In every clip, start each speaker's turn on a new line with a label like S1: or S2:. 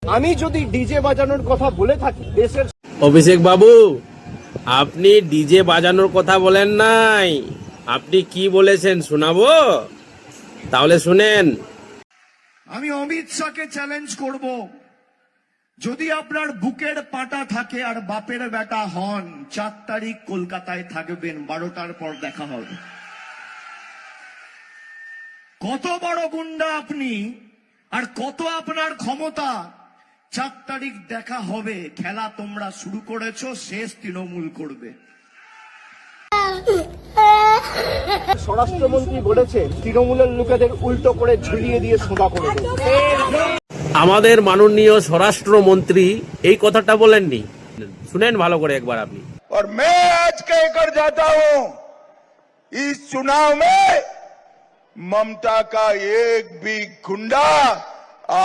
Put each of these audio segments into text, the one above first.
S1: আমি যদি ডিজে বাজানোর কথা বলে থাকি দেশের
S2: অভিষেক বাবু, আপনি ডিজে বাজানোর কথা বলেন নাই, আপনি কি বলেছেন শোনাবো? তাহলে শুনেন।
S3: আমি অমিত শাহকে চ্যালেঞ্জ করব, যদি আপনার বুকের পাটা থাকে আর বাপের বেটা হন, 4 তারিখ কলকাতায় থাকবেন, 12টার পর দেখা হবে। কত বড় গুন্ডা আপনি আর কত আপনার ক্ষমতা, 4 তারিখ দেখা হবে। খেলা তোমরা শুরু করেছো, শেষ তৃণমূল করবে।
S1: স্বরাষ্ট্রমন্ত্রী বলেছে তৃণমূলের লোকেদের উল্টো করে ঝুলিয়ে দিয়ে সোজা করে দেবে।
S2: আমাদের মাননীয় স্বরাষ্ট্রমন্ত্রী এই কথাটা বলেননি, শুনেন ভালো করে একবার আপনি।
S4: और मैं आज कहकर जाता हूं, इस चुनाव में ममता का एक भी गुंडा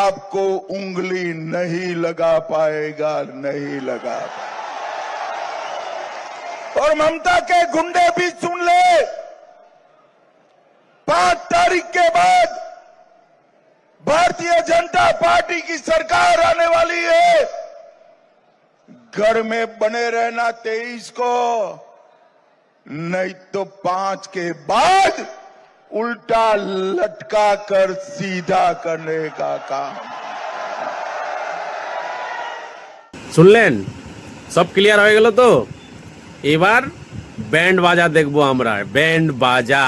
S4: आपको उंगली नहीं लगा पाएगा, नहीं लगा पाएगा। और ममता के गुंडे भी सुन ले, 5 तारीख के बाद भारतीय जनता पार्टी की सरकार आने वाली है। घर में बने रहना 23 को, नहीं तो 5 के बाद उल्टा लटका कर सीधा करने का काम।
S2: শুনলেন? সব ক্লিয়ার হয়ে গেল তো? এবার ব্যান্ড বাজা দেখবো আমরা, ব্যান্ড বাজা।